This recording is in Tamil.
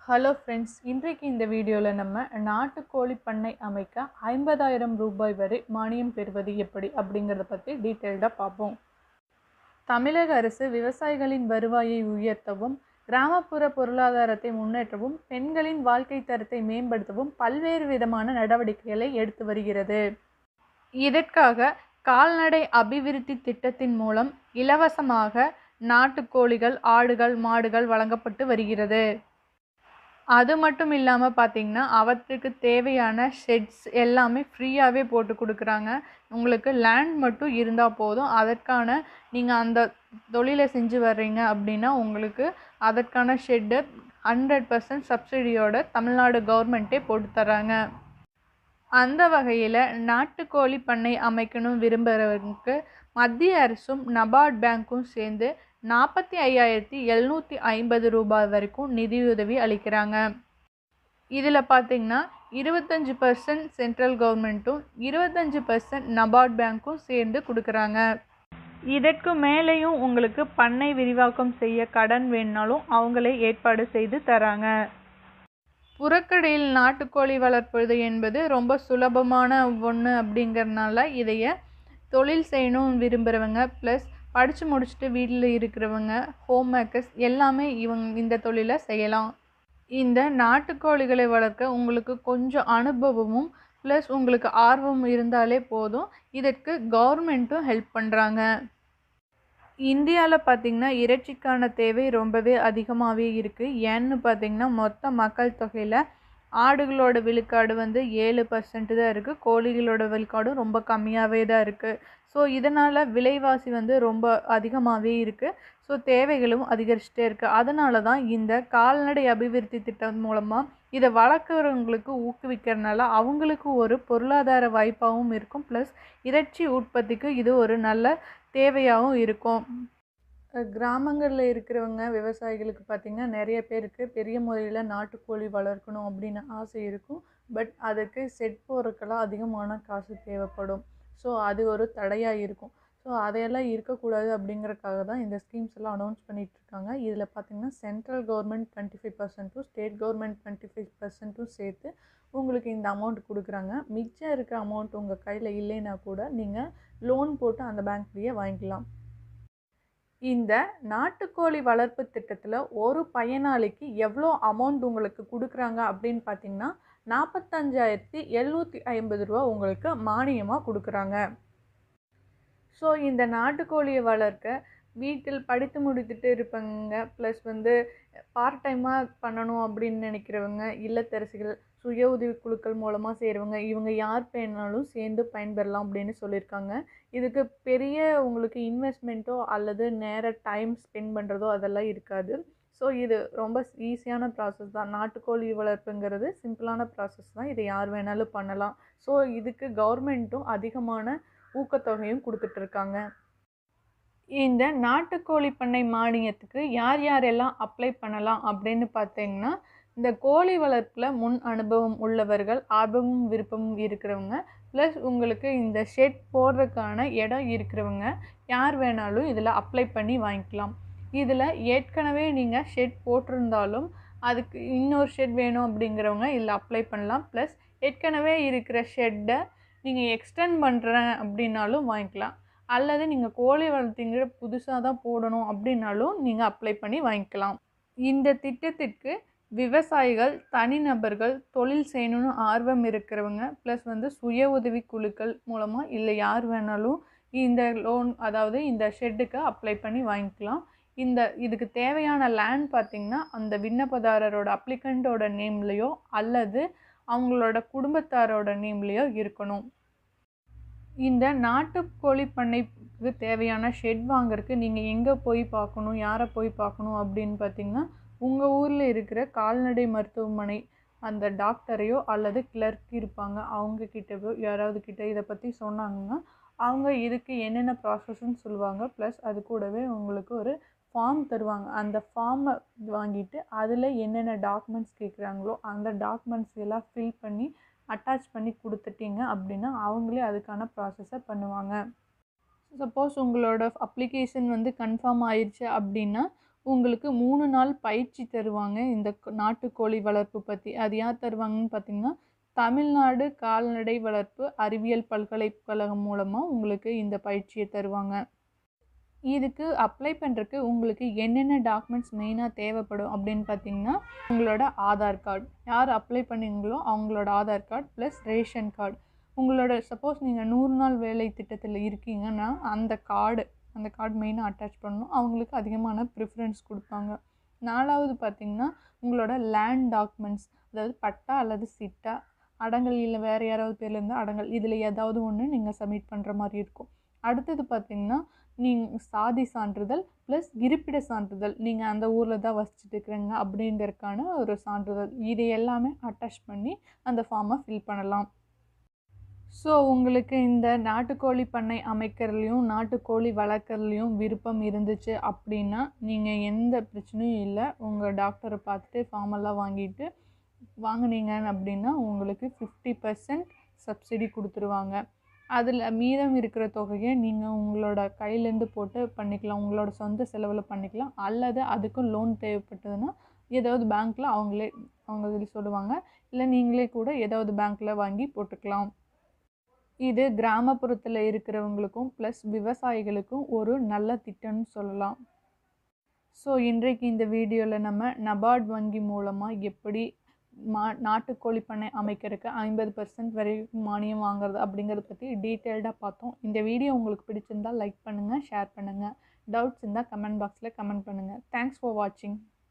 ஹலோ ஃப்ரெண்ட்ஸ், இன்றைக்கு இந்த வீடியோவில் நம்ம நாட்டுக்கோழி பண்ணை அமைக்க 50,000 ரூபாய் வரை மானியம் பெறுவது எப்படி அப்படிங்கிறத பற்றி டீட்டெயில்டாக பார்ப்போம். தமிழக அரசு விவசாயிகளின் வருவாயை உயர்த்தவும், கிராமப்புற பொருளாதாரத்தை முன்னேற்றவும், பெண்களின் வாழ்க்கை தரத்தை மேம்படுத்தவும் பல்வேறு விதமான நடவடிக்கைகளை எடுத்து வருகிறது. இதற்காக கால்நடை அபிவிருத்தி திட்டத்தின் மூலம் இலவசமாக நாட்டுக்கோழிகள், ஆடுகள், மாடுகள் வழங்கப்பட்டு வருகிறது. அது மட்டும் இல்லாமல் பார்த்திங்கன்னா, அவற்றுக்கு தேவையான ஷெட்ஸ் எல்லாமே ஃப்ரீயாகவே போட்டு கொடுக்குறாங்க. உங்களுக்கு லேண்ட் மட்டும் இருந்தால் போதும். அதற்கான நீங்கள் அந்த தொழிலை செஞ்சு வர்றீங்க அப்படின்னா உங்களுக்கு அதற்கான ஷெட்டு 100% சப்சிடியோட தமிழ்நாடு கவர்மெண்ட்டே போட்டு தராங்க. அந்த வகையில் நாட்டுக்கோழி பண்ணை அமைக்கணும் விரும்புகிறவங்களுக்கு மத்திய அரசும் நபார்ட் பேங்க்கும் சேர்ந்து 45,750 ரூபாய் வரைக்கும் நிதியுதவி அளிக்கிறாங்க. இதில் பார்த்திங்கன்னா 25% சென்ட்ரல் கவர்மெண்ட்டும் 25% நபார்ட் பேங்க்கும் சேர்ந்து கொடுக்குறாங்க. இதற்கு மேலேயும் உங்களுக்கு பண்ணை விரிவாக்கம் செய்ய கடன் வேணுனாலும் அவங்களே ஏற்பாடு செய்து தராங்க. புறக்கடையில் நாட்டுக்கோழி வளர்ப்பது என்பது ரொம்ப சுலபமான ஒன்று அப்படிங்கிறதுனால இதைய தொழில் செய்யணும் விரும்புகிறவங்க ப்ளஸ் படித்து முடிச்சுட்டு வீட்டில் இருக்கிறவங்க, ஹோம் மேக்கர்ஸ் எல்லாமே இந்த தொழிலை செய்யலாம். இந்த நாட்டுக்கோழிகளை வளர்க்க உங்களுக்கு கொஞ்சம் அனுபவமும் ப்ளஸ் உங்களுக்கு ஆர்வம் இருந்தாலே போதும். இதற்கு கவர்மெண்ட்டும் ஹெல்ப் பண்ணுறாங்க. இந்தியாவில் பார்த்திங்கன்னா இறைச்சிக்கான தேவை ரொம்பவே அதிகமாகவே இருக்குது. ஏன்னு பார்த்திங்கன்னா மொத்த மக்கள் தொகையில் ஆடுகளோட விழுக்காடு 7% தான் இருக்குது. கோழிகளோட விழுக்காடும் ரொம்ப கம்மியாகவே தான் இருக்குது. ஸோ இதனால் விலைவாசி ரொம்ப அதிகமாகவே இருக்குது. ஸோ தேவைகளும் அதிகரிச்சுட்டே இருக்குது. அதனால தான் இந்த கால்நடை அபிவிருத்தி திட்டம் மூலமாக இதை வளர்க்குறவங்களுக்கு ஊக்குவிக்கிறதுனால அவங்களுக்கு ஒரு பொருளாதார வாய்ப்பாகவும் இருக்கும். ப்ளஸ் இறைச்சி உற்பத்திக்கு இது ஒரு நல்ல தேவையாகவும் இருக்கும். கிராமங்களில் இருக்கிறவங்க விவசாயிகளுக்கு பார்த்திங்கன்னா நிறைய பேருக்கு பெரிய முறையில் நாட்டுக்கோழி வளர்க்கணும் அப்படின்னு ஆசை இருக்கும். பட் அதுக்கு செட் போடுறதுக்கெல்லாம் அதிகமான காசு தேவைப்படும். ஸோ அது ஒரு தடையாக இருக்கும். ஸோ அதையெல்லாம் இருக்கக்கூடாது அப்படிங்கிறதுக்காக தான் இந்த ஸ்கீம்ஸ் எல்லாம் அனௌன்ஸ் பண்ணிகிட்ருக்காங்க. இதில் பார்த்திங்கன்னா சென்ட்ரல் கவர்மெண்ட் 25%, ஸ்டேட் கவர்மெண்ட் 25% சேர்த்து உங்களுக்கு இந்த அமௌண்ட் கொடுக்குறாங்க. மிச்சம் இருக்கிற அமௌண்ட் உங்கள் கையில் இல்லைன்னா கூட நீங்கள் லோன் போட்டு அந்த பேங்க்லேயே வாங்கிக்கலாம். இந்த நாட்டுக்கோழி வளர்ப்பு திட்டத்தில் ஒரு பயனாளிக்கு எவ்வளோ அமௌண்ட் உங்களுக்கு கொடுக்குறாங்க அப்படின்னு பார்த்தீங்கன்னா 45,750 ரூபா உங்களுக்கு மானியமாக கொடுக்குறாங்க. ஸோ இந்த நாட்டுக்கோழியை வளர்க்க வீட்டில் படித்து முடித்துட்டு இருப்பவங்க ப்ளஸ் பார்ட் டைமாக பண்ணணும் அப்படின்னு நினைக்கிறவங்க, இல்லத்தரசிகள், சுய உதவி குழுக்கள் மூலமாக செய்கிறவங்க, இவங்க யார் வேணாலும் சேர்ந்து பயன்பெறலாம் அப்படின்னு சொல்லியிருக்காங்க. இதுக்கு பெரிய உங்களுக்கு இன்வெஸ்ட்மெண்ட்டோ அல்லது டைம் ஸ்பெண்ட் பண்ணுறதோ அதெல்லாம் இருக்காது. ஸோ இது ரொம்ப ஈஸியான ப்ராசஸ் தான். நாட்டுக்கோழி வளர்ப்புங்கிறது சிம்பிளான ப்ராசஸ் தான். இதை யார் வேணாலும் பண்ணலாம். ஸோ இதுக்கு கவர்மெண்ட்டும் அதிகமான ஊக்கத்தொகையும் கொடுத்துட்ருக்காங்க. இந்த நாட்டுக்கோழி பண்ணை மானியத்துக்கு யார் யாரெல்லாம் அப்ளை பண்ணலாம் அப்படின்னு பார்த்தீங்கன்னா, இந்த கோழி வளர்ப்பில் முன் அனுபவம் உள்ளவர்கள், ஆர்வமும் விருப்பமும் இருக்கிறவங்க, ப்ளஸ் உங்களுக்கு இந்த ஷெட் போடுறதுக்கான இடம் இருக்கிறவங்க யார் வேணாலும் இதில் அப்ளை பண்ணி வாங்கிக்கலாம். இதில் ஏற்கனவே நீங்கள் ஷெட் போட்டிருந்தாலும் அதுக்கு இன்னொரு ஷெட் வேணும் அப்படிங்கிறவங்க இதில் அப்ளை பண்ணலாம். ப்ளஸ் ஏற்கனவே இருக்கிற ஷெட்டை நீங்கள் எக்ஸ்டெண்ட் பண்ணுறேன் அப்படின்னாலும் வாங்கிக்கலாம். அல்லது நீங்கள் கோழி வளர்த்தீங்க புதுசாக தான் போடணும் அப்படின்னாலும் நீங்கள் அப்ளை பண்ணி வாங்கிக்கலாம். இந்த திட்டத்திற்கு விவசாயிகள், தனிநபர்கள், தொழில் செய்யணும்னு ஆர்வம் இருக்கிறவங்க ப்ளஸ் சுய உதவி குழுக்கள் மூலமாக இல்லை யார் வேணாலும் இந்த லோன் அதாவது இந்த ஷெட்டுக்கு அப்ளை பண்ணி வாங்கிக்கலாம். இதுக்கு தேவையான லேண்ட் பார்த்திங்கன்னா அந்த விண்ணப்பதாரரோட அப்ளிகண்ட்டோட நேம்லேயோ அல்லது அவங்களோட குடும்பத்தாரோட நேம்லேயோ இருக்கணும். இந்த நாட்டுக்கோழி பண்ணைக்கு தேவையான ஷெட் வாங்குறதுக்கு நீங்கள் எங்கே போய் பார்க்கணும், யாரை போய் பார்க்கணும் அப்படின்னு பார்த்தீங்கன்னா, உங்கள் ஊரில் இருக்கிற கால்நடை மருத்துவமனை அந்த டாக்டரையோ அல்லது கிளர்க் இருப்பாங்க அவங்கக்கிட்டவோ யாராவது கிட்ட இதை பற்றி சொன்னாங்கன்னா அவங்க இதுக்கு என்னென்ன ப்ராசஸ்ன்னு சொல்லுவாங்க. ப்ளஸ் அது கூடவே உங்களுக்கு ஒரு ஃபார்ம் தருவாங்க. அந்த ஃபார்மை வாங்கிட்டு அதில் என்னென்ன டாக்குமெண்ட்ஸ் கேட்குறாங்களோ அந்த டாக்குமெண்ட்ஸ் எல்லாம் ஃபில் பண்ணி அட்டாச் பண்ணி கொடுத்துட்டீங்க அப்படின்னா அவங்களே அதுக்கான ப்ராசஸை பண்ணுவாங்க. சப்போஸ் உங்களோட அப்ளிகேஷன் கன்ஃபார்ம் ஆயிடுச்சு அப்படின்னா உங்களுக்கு 3 நாள் பயிற்சி தருவாங்க இந்த நாட்டுக்கோழி வளர்ப்பு பற்றி. அது யார் தருவாங்கன்னு பார்த்தீங்கன்னா, தமிழ்நாடு கால்நடை வளர்ப்பு அறிவியல் பல்கலைக்கழகம் மூலமாக உங்களுக்கு இந்த பயிற்சியை தருவாங்க. இதுக்கு அப்ளை பண்ணுறதுக்கு உங்களுக்கு என்னென்ன டாக்குமெண்ட்ஸ் மெயினாக தேவைப்படும் அப்படின்னு பார்த்தீங்கன்னா, உங்களோட ஆதார் கார்டு, யார் அப்ளை பண்ணீங்களோ அவங்களோட Aadhaar card plus ration card. உங்களோட சப்போஸ் நீங்கள் 100 நாள் வேலை திட்டத்தில் இருக்கீங்கன்னா அந்த கார்டு மெயினாக அட்டாச் பண்ணணும். அவங்களுக்கு அதிகமான ப்ரிஃபரன்ஸ் கொடுப்பாங்க. 4வது பார்த்தீங்கன்னா, உங்களோட லேண்ட் டாக்குமெண்ட்ஸ், அதாவது பட்டா அல்லது சிட்டா, அடங்கல் இல்லை வேறு யாராவது பேரில் இருந்தால் அடங்கல், இதில் ஏதாவது ஒன்று நீங்கள் சப்மிட் பண்ணுற மாதிரி இருக்கும். அடுத்தது பார்த்தீங்கன்னா, நீங்கள் சாதி சான்றிதழ் ப்ளஸ் இருப்பிட சான்றிதழ், நீங்கள் அந்த ஊரில் தான் வசிச்சுட்டு இருக்கிறீங்க அப்படிங்கிறதுக்கான ஒரு சான்றிதழ், இது எல்லாமே அட்டாச் பண்ணி அந்த ஃபார்மை ஃபில் பண்ணலாம். ஸோ உங்களுக்கு இந்த நாட்டுக்கோழி பண்ணை அமைக்கிறதுலையும் நாட்டுக்கோழி வளர்க்குறதுலையும் விருப்பம் இருந்துச்சு அப்படின்னா, நீங்கள் எந்த பிரச்சனையும் இல்லை, உங்கள் டாக்டரை பார்த்துட்டு ஃபார்மெல்லாம் வாங்கிட்டு வாங்கினீங்க அப்படின்னா உங்களுக்கு 50% சப்சிடி கொடுத்துருவாங்க. அதில் மீதம் இருக்கிற தொகையை நீங்கள் உங்களோட கையிலேருந்து போட்டு பண்ணிக்கலாம், உங்களோட சொந்த செலவில் பண்ணிக்கலாம். அல்லது அதுக்கும் லோன் தேவைப்பட்டதுன்னா ஏதாவது பேங்க்கில் அவங்க இதில் சொல்லுவாங்க, இல்லை நீங்களே கூட ஏதாவது பேங்க்கில் வாங்கி போட்டுக்கலாம். இது கிராமப்புறத்தில் இருக்கிறவங்களுக்கும் ப்ளஸ் விவசாயிகளுக்கும் ஒரு நல்ல திட்டம்னு சொல்லலாம். ஸோ இன்றைக்கு இந்த வீடியோவில் நம்ம நபார்ட் வங்கி மூலமாக எப்படி நாட்டுக்கோழி பண்ணை அமைக்கிறதுக்கு 50% வரைக்கும் மானியம் வாங்குறது அப்படிங்கிறத பற்றி டீட்டெயில்டாக பார்த்தோம். இந்த வீடியோ உங்களுக்கு பிடிச்சிருந்தால் லைக் பண்ணுங்கள், ஷேர் பண்ணுங்கள். டவுட்ஸ் இருந்தால் கமெண்ட் பாக்ஸில் கமெண்ட் பண்ணுங்கள். தேங்க்ஸ் ஃபார் வாட்சிங்.